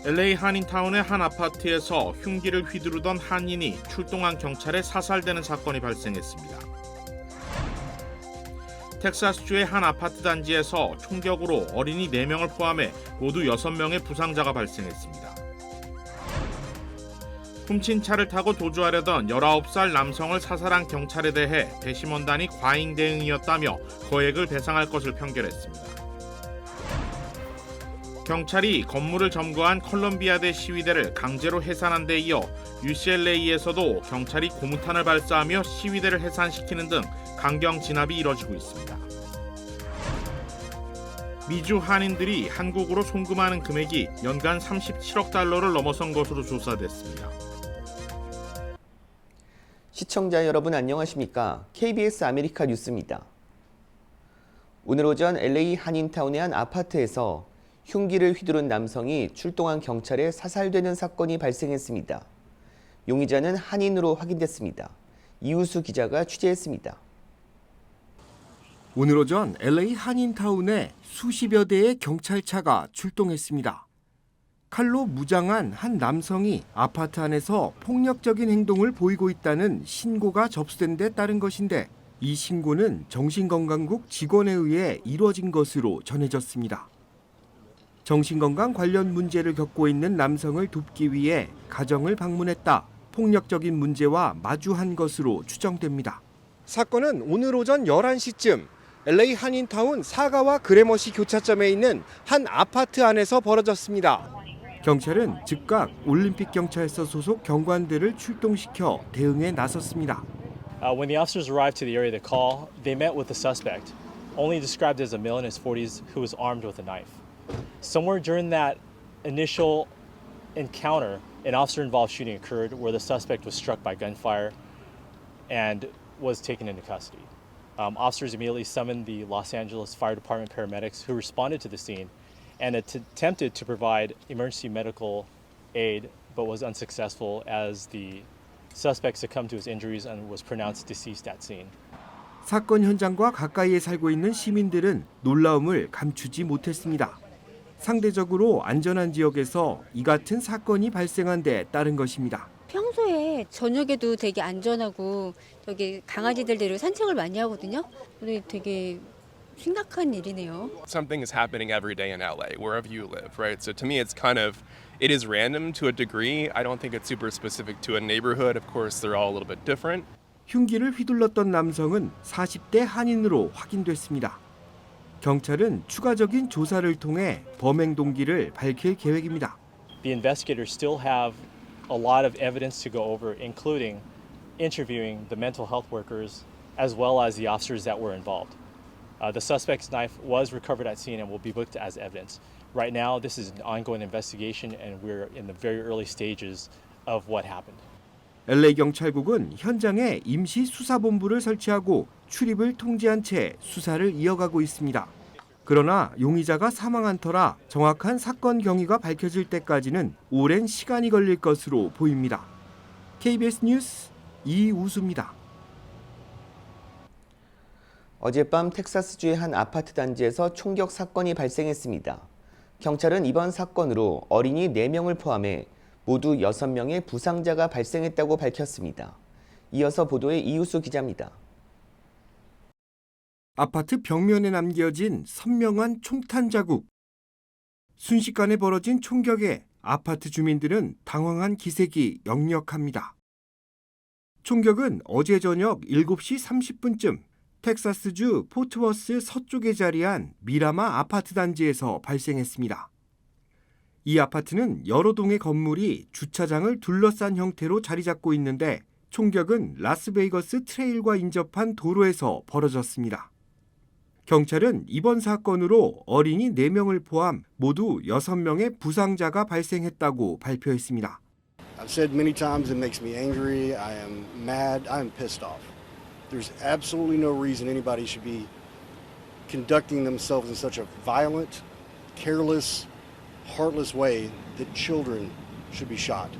LA 한인타운의 한 아파트에서 흉기를 휘두르던 한인이 출동한 경찰에 사살되는 사건이 발생했습니다. 텍사스주의 한 아파트 단지에서 총격으로 어린이 4명을 포함해 모두 6명의 부상자가 발생했습니다. 훔친 차를 타고 도주하려던 19살 남성을 사살한 경찰에 대해 배심원단이 과잉 대응이었다며 거액을 배상할 것을 판결했습니다. 경찰이 건물을 점거한 컬럼비아대 시위대를 강제로 해산한 데 이어 UCLA에서도 경찰이 고무탄을 발사하며 시위대를 해산시키는 등 강경 진압이 이뤄지고 있습니다. 미주 한인들이 한국으로 송금하는 금액이 연간 37억 달러를 넘어선 것으로 조사됐습니다. 시청자 여러분 안녕하십니까? KBS 아메리카 뉴스입니다. 오늘 오전 LA 한인타운의 한 아파트에서 흉기를 휘두른 남성이 출동한 경찰에 사살되는 사건이 발생했습니다. 용의자는 한인으로 확인됐습니다. 이우수 기자가 취재했습니다. 오늘 오전 LA 한인타운에 수십여 대의 경찰차가 출동했습니다. 칼로 무장한 한 남성이 아파트 안에서 폭력적인 행동을 보이고 있다는 신고가 접수된 데 따른 것인데 이 신고는 정신건강국 직원에 의해 이뤄진 것으로 전해졌습니다. 정신건강 관련 문제를 겪고 있는 남성을 돕기 위해 가정을 방문했다. 폭력적인 문제와 마주한 것으로 추정됩니다. 사건은 오늘 오전 11시쯤 LA 한인타운 사가와 그래머시 교차점에 있는 한 아파트 안에서 벌어졌습니다. 경찰은 즉각 올림픽 경찰서 소속 경관들을 출동시켜 대응에 나섰습니다. When the officers arrived to the area of the call, they met with the suspect, only described as a male in his 40s who was armed with a knife. Somewhere during that initial encounter, an officer-involved shooting occurred where the suspect was struck by gunfire and was taken into custody. Officers immediately summoned the Los Angeles Fire Department paramedics who responded to the scene and attempted to provide emergency medical aid but was unsuccessful as the suspect succumbed to his injuries and was pronounced deceased at scene. 사건 현장과 가까이에 살고 있는 시민들은 놀라움을 감추지 못했습니다. 상대적으로 안전한 지역에서 이 같은 사건이 발생한 데 따른 것입니다. 평소에 저녁에도 되게 안전하고 저기 강아지들 데리고 산책을 많이 하거든요. 근데 되게 심각한 일이네요. Something is happening every day in LA, wherever you live, right? So to me, it is random to a degree. I don't think it's super specific to a neighborhood. Of course, they're all a little bit different. 흉기를 휘둘렀던 남성은 40대 한인으로 확인됐습니다. 경찰은 추가적인 조사를 통해 범행 동기를 밝힐 계획입니다. The investigators still have a lot of evidence to go over, including interviewing the mental health workers as well as the officers that were involved. The suspect's knife was recovered at scene and will be booked as evidence. Right now, this is an ongoing investigation and we're in the very early stages of what happened. LA 경찰국은 현장에 임시 수사본부를 설치하고 출입을 통제한 채 수사를 이어가고 있습니다. 그러나 용의자가 사망한 터라 정확한 사건 경위가 밝혀질 때까지는 오랜 시간이 걸릴 것으로 보입니다. KBS 뉴스 이우수입니다. 어젯밤 텍사스주의 한 아파트 단지에서 총격 사건이 발생했습니다. 경찰은 이번 사건으로 어린이 4명을 포함해 모두 6명의 부상자가 발생했다고 밝혔습니다. 이어서 보도에 이우수 기자입니다. 아파트 벽면에 남겨진 선명한 총탄 자국. 순식간에 벌어진 총격에 아파트 주민들은 당황한 기색이 역력합니다. 총격은 어제 저녁 7시 30분쯤 텍사스주 포트워스 서쪽에 자리한 미라마 아파트 단지에서 발생했습니다. 이 아파트는 여러 동의 건물이 주차장을 둘러싼 형태로 자리 잡고 있는데 총격은 라스베이거스 트레일과 인접한 도로에서 벌어졌습니다. 경찰은 이번 사건으로 어린이 4명을 포함 모두 6명의 부상자가 발생했다고 발표했습니다. I've said many times it makes me angry, I am mad, I am pissed off. There's absolutely no reason anybody should be conducting themselves in such a violent, careless, heartless way that children should be shot.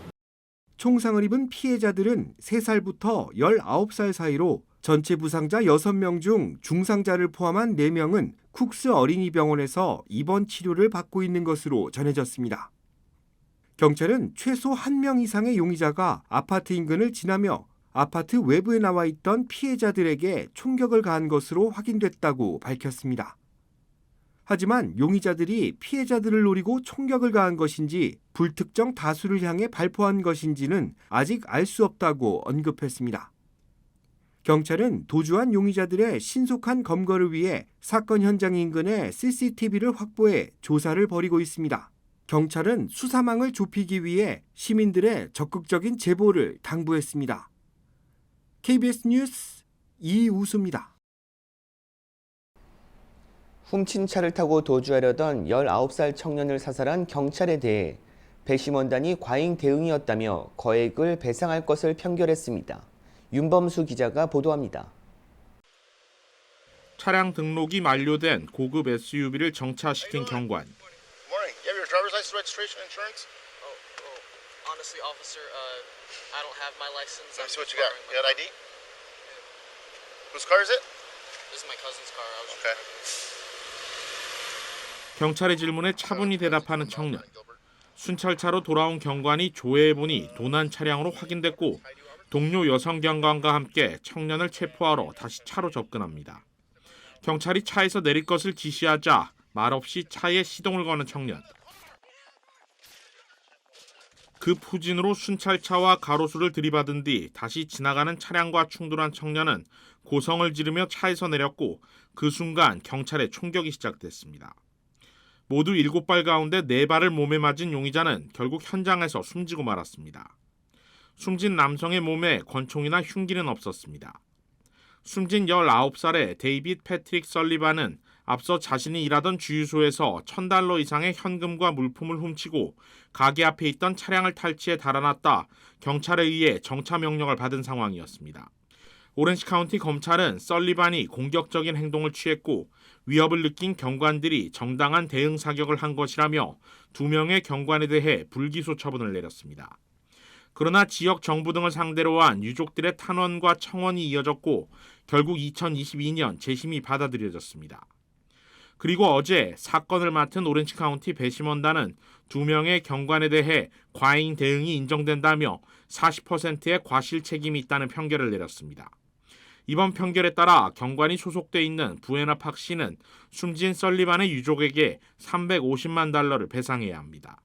총상을 입은 피해자들은 3살부터 19살 사이로 전체 부상자 6명 중 중상자를 포함한 4명은 쿡스 어린이병원에서 입원 치료를 받고 있는 것으로 전해졌습니다. 경찰은 최소 1명 이상의 용의자가 아파트 인근을 지나며 아파트 외부에 나와 있던 피해자들에게 총격을 가한 것으로 확인됐다고 밝혔습니다. 하지만 용의자들이 피해자들을 노리고 총격을 가한 것인지 불특정 다수를 향해 발포한 것인지는 아직 알 수 없다고 언급했습니다. 경찰은 도주한 용의자들의 신속한 검거를 위해 사건 현장 인근에 CCTV를 확보해 조사를 벌이고 있습니다. 경찰은 수사망을 좁히기 위해 시민들의 적극적인 제보를 당부했습니다. KBS 뉴스 이우수입니다. 훔친 차를 타고 도주하려던 19살 청년을 사살한 경찰에 대해 배심원단이 과잉 대응이었다며 거액을 배상할 것을 판결했습니다. 윤범수 기자가 보도합니다. 차량 등록이 만료된 고급 SUV를 정차시킨 경관. Morning. You have your driver's license, registration, insurance? Honestly, officer, I don't have my license. Let me see what you got. You got ID? Whose car is it? This is my cousin's car. I was Okay. 경찰의 질문에 차분히 대답하는 청년. 순찰차로 돌아온 경관이 조회해보니 도난 차량으로 확인됐고 동료 여성 경관과 함께 청년을 체포하러 다시 차로 접근합니다. 경찰이 차에서 내릴 것을 지시하자 말없이 차에 시동을 거는 청년. 급 후진으로 순찰차와 가로수를 들이받은 뒤 다시 지나가는 차량과 충돌한 청년은 고성을 지르며 차에서 내렸고 그 순간 경찰의 총격이 시작됐습니다. 모두 7발 가운데 4발을 몸에 맞은 용의자는 결국 현장에서 숨지고 말았습니다. 숨진 남성의 몸에 권총이나 흉기는 없었습니다. 숨진 19살의 데이빗 패트릭 설리반은 앞서 자신이 일하던 주유소에서 $1,000 이상의 현금과 물품을 훔치고 가게 앞에 있던 차량을 탈취해 달아났다 경찰에 의해 정차 명령을 받은 상황이었습니다. 오렌지 카운티 검찰은 설리반이 공격적인 행동을 취했고 위협을 느낀 경관들이 정당한 대응 사격을 한 것이라며 2명의 경관에 대해 불기소 처분을 내렸습니다. 그러나 지역 정부 등을 상대로 한 유족들의 탄원과 청원이 이어졌고 결국 2022년 재심이 받아들여졌습니다. 그리고 어제 사건을 맡은 오렌지 카운티 배심원단은 2명의 경관에 대해 과잉 대응이 인정된다며 40%의 과실 책임이 있다는 판결을 내렸습니다. 이번 판결에 따라 경관이 소속돼 있는 부에나 팍 씨는 숨진 설리반의 유족에게 $350만 배상해야 합니다.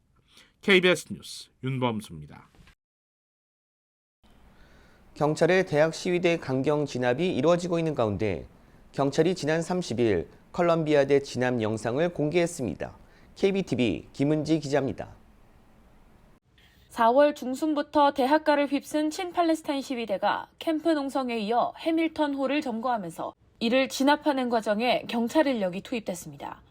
KBS 뉴스 윤범수입니다. 경찰의 대학 시위대 강경 진압이 이루어지고 있는 가운데 경찰이 지난 30일 컬럼비아대 진압 영상을 공개했습니다. KBTV 김은지 기자입니다. 4월 중순부터 대학가를 휩쓴 친팔레스타인 시위대가 캠프 농성에 이어 해밀턴 홀을 점거하면서 이를 진압하는 과정에 경찰 인력이 투입됐습니다.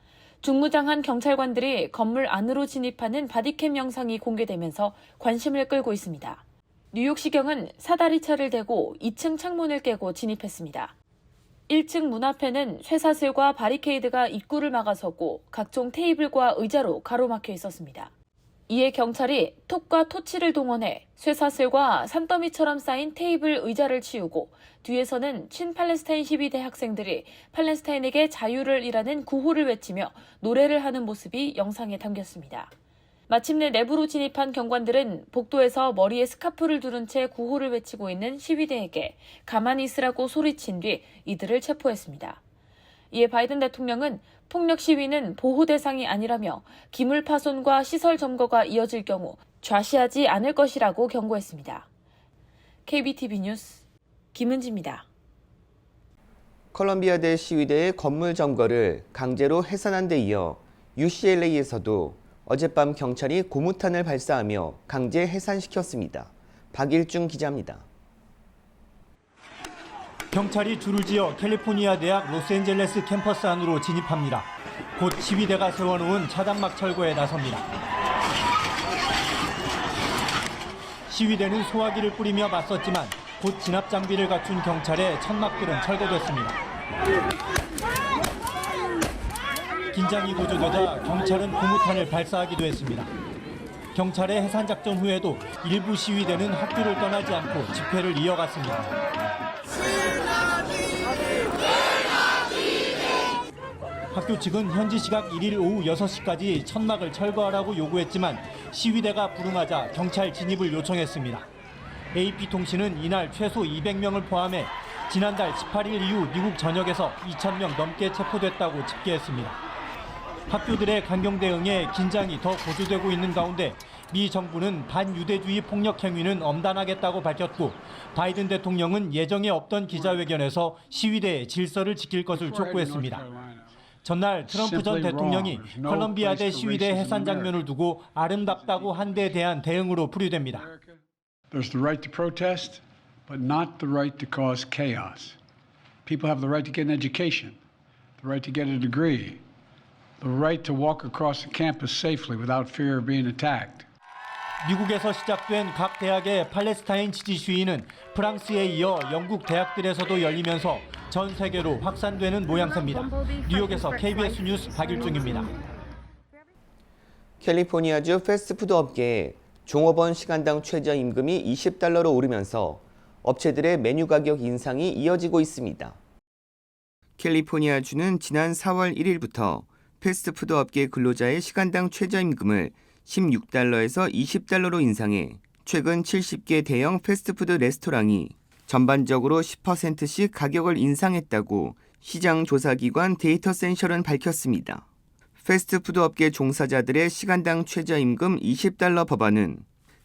중무장한 경찰관들이 건물 안으로 진입하는 바디캠 영상이 공개되면서 관심을 끌고 있습니다. 뉴욕시경은 사다리차를 대고 2층 창문을 깨고 진입했습니다. 1층 문 앞에는 쇠사슬과 바리케이드가 입구를 막아섰고 각종 테이블과 의자로 가로막혀 있었습니다. 이에 경찰이 톱과 토치를 동원해 쇠사슬과 산더미처럼 쌓인 테이블 의자를 치우고 뒤에서는 친팔레스타인 시위대 학생들이 팔레스타인에게 자유를 이라는 구호를 외치며 노래를 하는 모습이 영상에 담겼습니다. 마침내 내부로 진입한 경관들은 복도에서 머리에 스카프를 두른 채 구호를 외치고 있는 시위대에게 가만히 있으라고 소리친 뒤 이들을 체포했습니다. 이에 바이든 대통령은 폭력 시위는 보호 대상이 아니라며 기물 파손과 시설 점거가 이어질 경우 좌시하지 않을 것이라고 경고했습니다. KBTV 뉴스 김은지입니다. 컬럼비아대 시위대의 건물 점거를 강제로 해산한 데 이어 UCLA에서도 어젯밤 경찰이 고무탄을 발사하며 강제 해산시켰습니다. 박일중 기자입니다. 경찰이 줄을 지어 캘리포니아 대학 로스앤젤레스 캠퍼스 안으로 진입합니다. 곧 시위대가 세워놓은 차단막 철거에 나섭니다. 시위대는 소화기를 뿌리며 맞섰지만 곧 진압 장비를 갖춘 경찰의 천막들은 철거됐습니다. 긴장이 고조되자 경찰은 고무탄을 발사하기도 했습니다. 경찰의 해산 작전 후에도 일부 시위대는 학교를 떠나지 않고 집회를 이어갔습니다. 학교 측은 현지 시각 1일 오후 6시까지 천막을 철거하라고 요구했지만 시위대가 불응하자 경찰 진입을 요청했습니다. AP통신은 이날 최소 200명을 포함해 지난달 18일 이후 미국 전역에서 2,000명 넘게 체포됐다고 집계했습니다. 학교들의 강경 대응에 긴장이 더 고조되고 있는 가운데 미 정부는 반유대주의 폭력 행위는 엄단하겠다고 밝혔고 바이든 대통령은 예정에 없던 기자회견에서 시위대의 질서를 지킬 것을 촉구했습니다. 전날 트럼프 전 대통령이 컬럼비아대 시위대 해산 장면을 두고 아름답다고 한 데에 대한 대응으로 풀이됩니다. There's the right to protest, but not the right to cause chaos. People have the right to get an education, the right to get a degree, the right to walk across the campus safely without fear of being attacked. 미국에서 시작된 각 대학의 팔레스타인 지지 시위는 프랑스에 이어 영국 대학들에서도 열리면서 전 세계로 확산되는 모양새입니다. 뉴욕에서 KBS 뉴스 박일중입니다. 캘리포니아주 패스트푸드 업계에 종업원 시간당 최저임금이 $20로 오르면서 업체들의 메뉴 가격 인상이 이어지고 있습니다. 캘리포니아주는 지난 4월 1일부터 패스트푸드 업계 근로자의 시간당 최저임금을 $16에서 $20로 인상해 최근 70개 대형 패스트푸드 레스토랑이 전반적으로 10%씩 가격을 인상했다고 시장 조사기관 데이터센셜은 밝혔습니다. 패스트푸드 업계 종사자들의 시간당 최저임금 $20 법안은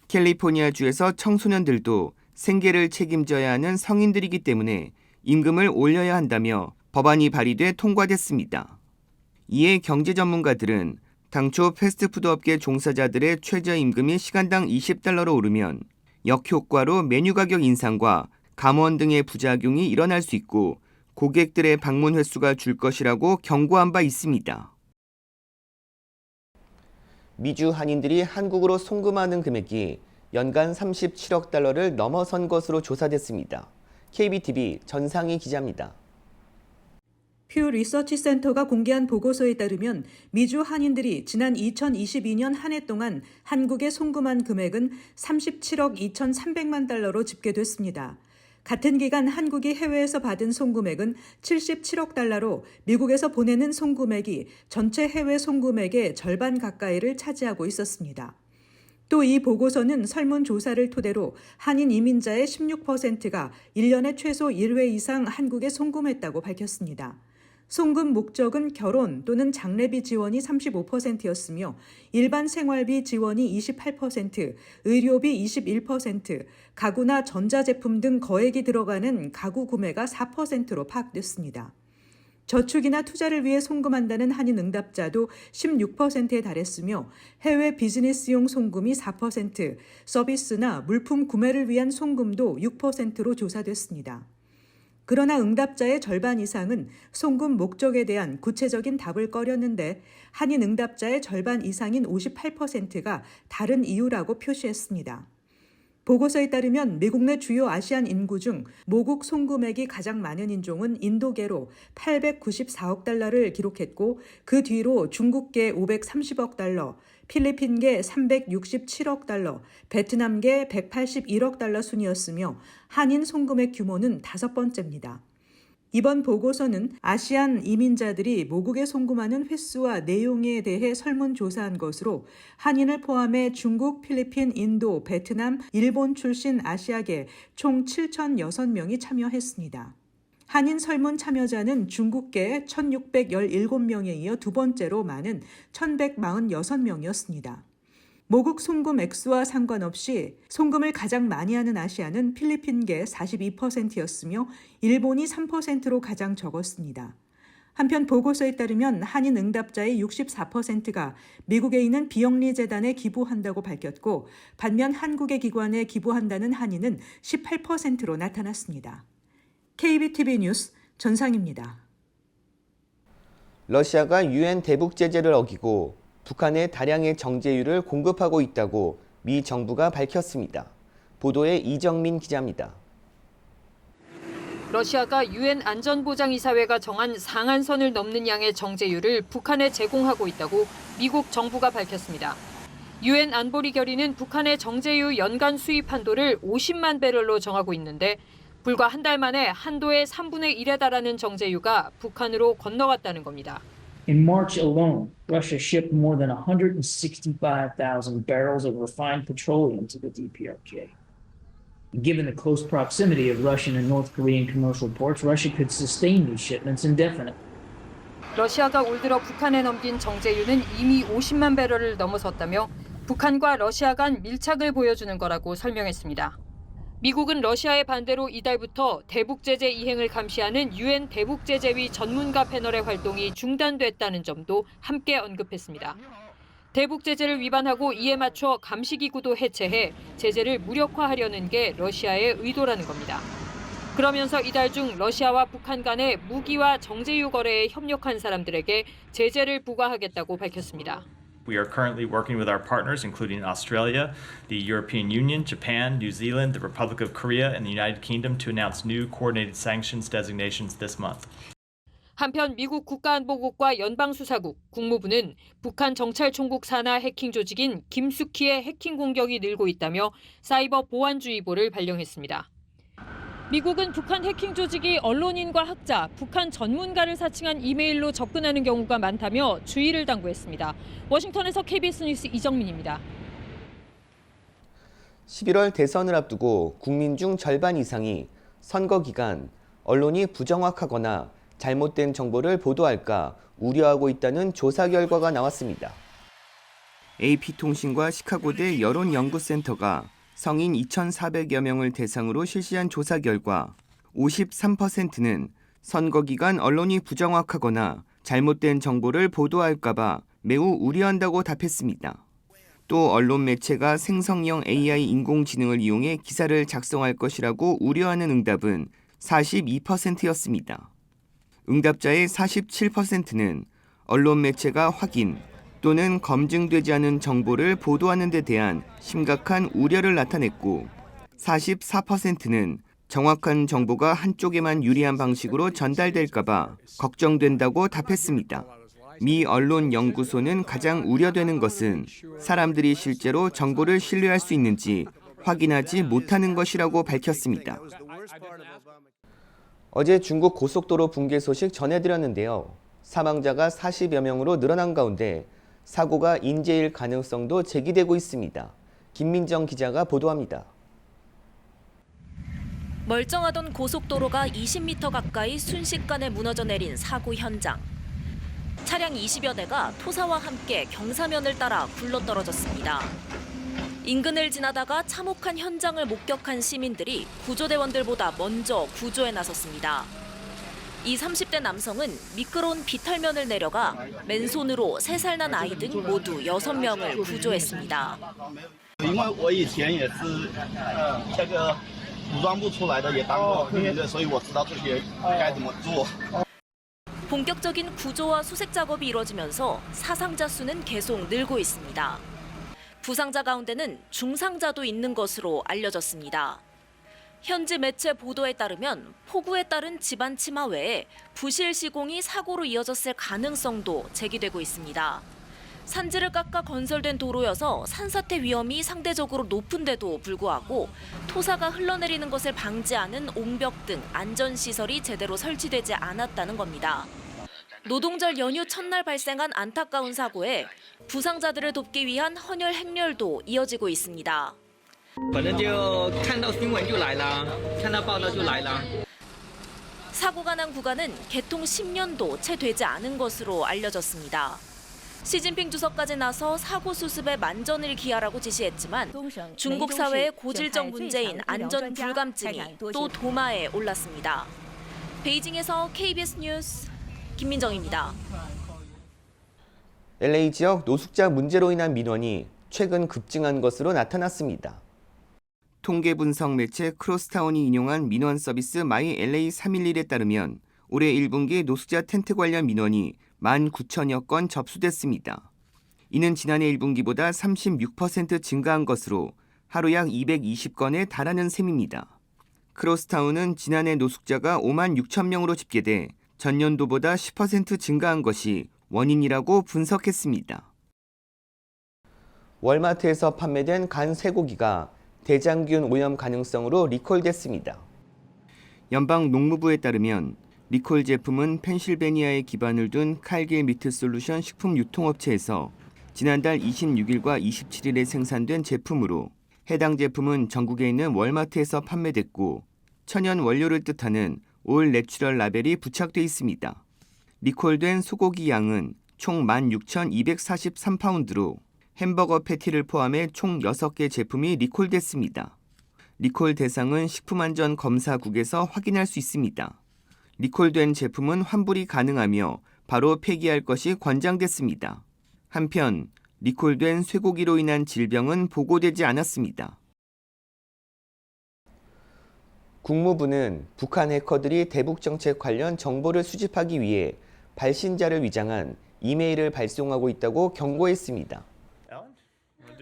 캘리포니아주에서 청소년들도 생계를 책임져야 하는 성인들이기 때문에 임금을 올려야 한다며 법안이 발의돼 통과됐습니다. 이에 경제 전문가들은 당초 패스트푸드 업계 종사자들의 최저임금이 시간당 $20로 오르면 역효과로 메뉴 가격 인상과 감원 등의 부작용이 일어날 수 있고 고객들의 방문 횟수가 줄 것이라고 경고한 바 있습니다. 미주 한인들이 한국으로 송금하는 금액이 연간 $37억 넘어선 것으로 조사됐습니다. KBTV 전상희 기자입니다. 퓨 리서치 센터가 공개한 보고서에 따르면 미주 한인들이 지난 2022년 한 해 동안 한국에 송금한 금액은 $37억 2,300만 달러로 집계됐습니다. 같은 기간 한국이 해외에서 받은 송금액은 $77억 달러로 미국에서 보내는 송금액이 전체 해외 송금액의 절반 가까이를 차지하고 있었습니다. 또 이 보고서는 설문조사를 토대로 한인 이민자의 16%가 1년에 최소 1회 이상 한국에 송금했다고 밝혔습니다. 송금 목적은 결혼 또는 장례비 지원이 35%였으며 일반 생활비 지원이 28%, 의료비 21%, 가구나 전자제품 등 거액이 들어가는 가구 구매가 4%로 파악됐습니다. 저축이나 투자를 위해 송금한다는 한인 응답자도 16%에 달했으며 해외 비즈니스용 송금이 4%, 서비스나 물품 구매를 위한 송금도 6%로 조사됐습니다. 그러나 응답자의 절반 이상은 송금 목적에 대한 구체적인 답을 꺼렸는데 한인 응답자의 절반 이상인 58%가 다른 이유라고 표시했습니다. 보고서에 따르면 미국 내 주요 아시안 인구 중 모국 송금액이 가장 많은 인종은 인도계로 $894억 달러를 기록했고 그 뒤로 중국계 $530억 달러, 필리핀계 $367억 달러, 베트남계 $181억 달러 순이었으며 한인 송금액 규모는 5번째입니다. 이번 보고서는 아시안 이민자들이 모국에 송금하는 횟수와 내용에 대해 설문조사한 것으로 한인을 포함해 중국, 필리핀, 인도, 베트남, 일본 출신 아시아계 총 7,006명이 참여했습니다. 한인 설문 참여자는 중국계 1,617명에 이어 두 번째로 많은 1,146명이었습니다. 모국 송금 액수와 상관없이 송금을 가장 많이 하는 아시아는 필리핀계 42%였으며 일본이 3%로 가장 적었습니다. 한편 보고서에 따르면 한인 응답자의 64%가 미국에 있는 비영리 재단에 기부한다고 밝혔고 반면 한국의 기관에 기부한다는 한인은 18%로 나타났습니다. KBTV 뉴스 전상입니다. 러시아가 유엔 대북 제재를 어기고 북한에 다량의 정제유를 공급하고 있다고 미 정부가 밝혔습니다. 보도에 이정민 기자입니다. 러시아가 유엔 안전보장이사회가 정한 상한선을 넘는 양의 정제유를 북한에 제공하고 있다고 미국 정부가 밝혔습니다. 유엔 안보리 결의는 북한의 정제유 연간 수입 한도를 50만 배럴로 정하고 있는데 불과 한 달 만에 한도의 3분의 1에 달하는 정제유가 북한으로 건너갔다는 겁니다. In March alone, Russia shipped more than 165,000 barrels of refined petroleum to the DPRK. Given the close proximity of Russian and North Korean commercial ports, Russia could sustain these shipments indefinitely. 러시아가 올 들어 북한에 넘긴 정제유는 이미 50만 배럴을 넘어섰다며 북한과 러시아 간 밀착을 보여주는 거라고 설명했습니다. 미국은 러시아의 반대로 이달부터 대북 제재 이행을 감시하는 유엔 대북 제재위 전문가 패널의 활동이 중단됐다는 점도 함께 언급했습니다. 대북 제재를 위반하고 이에 맞춰 감시 기구도 해체해 제재를 무력화하려는 게 러시아의 의도라는 겁니다. 그러면서 이달 중 러시아와 북한 간의 무기와 정제유 거래에 협력한 사람들에게 제재를 부과하겠다고 밝혔습니다. We are currently working with our partners, including Australia, the European Union, Japan, New Zealand, the Republic of Korea, and the United Kingdom to announce new coordinated sanctions designations this month. 한편 미국 국가안보국과 연방수사국, 국무부는 북한 정찰총국 산하 해킹 조직인 김숙희의 해킹 공격이 늘고 있다며 사이버 보안주의보를 발령했습니다. 미국은 북한 해킹 조직이 언론인과 학자, 북한 전문가를 사칭한 이메일로 접근하는 경우가 많다며 주의를 당부했습니다. 워싱턴에서 KBS 뉴스 이정민입니다. 11월 대선을 앞두고 국민 중 절반 이상이 선거 기간 언론이 부정확하거나 잘못된 정보를 보도할까 우려하고 있다는 조사 결과가 나왔습니다. AP통신과 시카고대 여론연구센터가 성인 2,400여 명을 대상으로 실시한 조사 결과 53%는 선거 기간 언론이 부정확하거나 잘못된 정보를 보도할까 봐 매우 우려한다고 답했습니다. 또 언론 매체가 생성형 AI 인공지능을 이용해 기사를 작성할 것이라고 우려하는 응답은 42%였습니다. 응답자의 47%는 언론 매체가 확인 또는 검증되지 않은 정보를 보도하는 데 대한 심각한 우려를 나타냈고 44%는 정확한 정보가 한쪽에만 유리한 방식으로 전달될까 봐 걱정된다고 답했습니다. 미 언론연구소는 가장 우려되는 것은 사람들이 실제로 정보를 신뢰할 수 있는지 확인하지 못하는 것이라고 밝혔습니다. 어제 중국 고속도로 붕괴 소식 전해드렸는데요. 사망자가 40여 명으로 늘어난 가운데 사고가 인재일 가능성도 제기되고 있습니다. 김민정 기자가 보도합니다. 멀쩡하던 고속도로가 20m 가까이 순식간에 무너져 내린 사고 현장. 차량 20여 대가 토사와 함께 경사면을 따라 굴러떨어졌습니다. 인근을 지나다가 참혹한 현장을 목격한 시민들이 구조대원들보다 먼저 구조에 나섰습니다. 이 30대 남성은 미끄러운 비탈면을 내려가 맨손으로 3살 난 아이 등 모두 6명을 구조했습니다. 본격적인 구조와 수색 작업이 이뤄지면서 사상자 수는 계속 늘고 있습니다. 부상자 가운데는 중상자도 있는 것으로 알려졌습니다. 현지 매체 보도에 따르면 폭우에 따른 집안 침하 외에 부실 시공이 사고로 이어졌을 가능성도 제기되고 있습니다. 산지를 깎아 건설된 도로여서 산사태 위험이 상대적으로 높은데도 불구하고 토사가 흘러내리는 것을 방지하는 옹벽 등 안전시설이 제대로 설치되지 않았다는 겁니다. 노동절 연휴 첫날 발생한 안타까운 사고에 부상자들을 돕기 위한 헌혈 행렬도 이어지고 있습니다. 사고가 난 구간은 개통 10년도 채 되지 않은 것으로 알려졌습니다. 시진핑 주석까지 나서 사고 수습에 만전을 기하라고 지시했지만 중국 사회의 고질적 문제인 안전 불감증이 또 도마에 올랐습니다. 베이징에서 KBS 뉴스 김민정입니다. LA 지역 노숙자 문제로 인한 민원이 최근 급증한 것으로 나타났습니다. 통계 분석 매체 크로스타운이 인용한 민원 서비스 마이 LA 311에 따르면 올해 1분기 노숙자 텐트 관련 민원이 19,000여 건 접수됐습니다. 이는 지난해 1분기보다 36% 증가한 것으로 하루 약 220건에 달하는 셈입니다. 크로스타운은 지난해 노숙자가 56,000명으로 집계돼 전년도보다 10% 증가한 것이 원인이라고 분석했습니다. 월마트에서 판매된 간 쇠고기가 대장균 오염 가능성으로 리콜됐습니다. 연방 농무부에 따르면 리콜 제품은 펜실베니아에 기반을 둔 칼길 미트 솔루션 식품 유통업체에서 지난달 26일과 27일에 생산된 제품으로 해당 제품은 전국에 있는 월마트에서 판매됐고 천연 원료를 뜻하는 올 내추럴 라벨이 부착돼 있습니다. 리콜된 소고기 양은 총 16,243파운드로 햄버거 패티를 포함해 총 6개 제품이 리콜됐습니다. 리콜 대상은 식품안전검사국에서 확인할 수 있습니다. 리콜된 제품은 환불이 가능하며 바로 폐기할 것이 권장됐습니다. 한편 리콜된 쇠고기로 인한 질병은 보고되지 않았습니다. 국무부는 북한 해커들이 대북 정책 관련 정보를 수집하기 위해 발신자를 위장한 이메일을 발송하고 있다고 경고했습니다.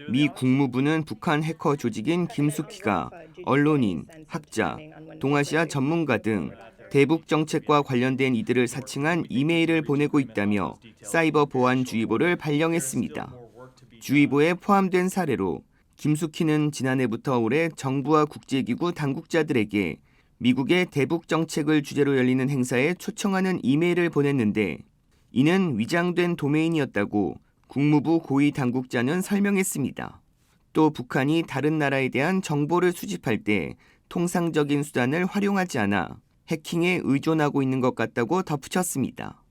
미 국무부는 북한 해커 조직인 김숙희가 언론인, 학자, 동아시아 전문가 등 대북 정책과 관련된 이들을 사칭한 이메일을 보내고 있다며 사이버 보안 주의보를 발령했습니다. 주의보에 포함된 사례로 김숙희는 지난해부터 올해 정부와 국제기구 당국자들에게 미국의 대북 정책을 주제로 열리는 행사에 초청하는 이메일을 보냈는데 이는 위장된 도메인이었다고 국무부 고위 당국자는 설명했습니다. 또 북한이 다른 나라에 대한 정보를 수집할 때 통상적인 수단을 활용하지 않아 해킹에 의존하고 있는 것 같다고 덧붙였습니다.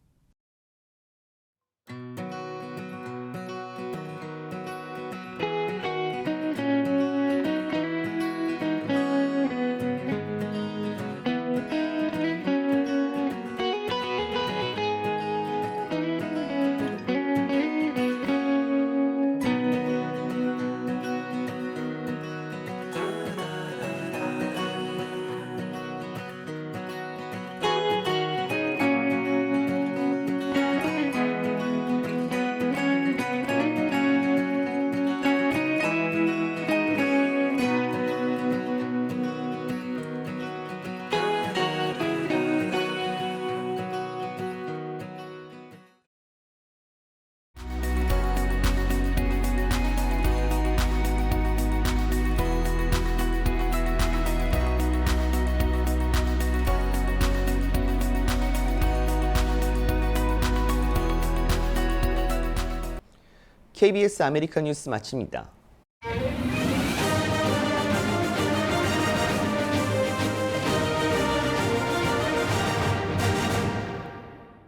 KBS 아메리카 뉴스 마칩니다.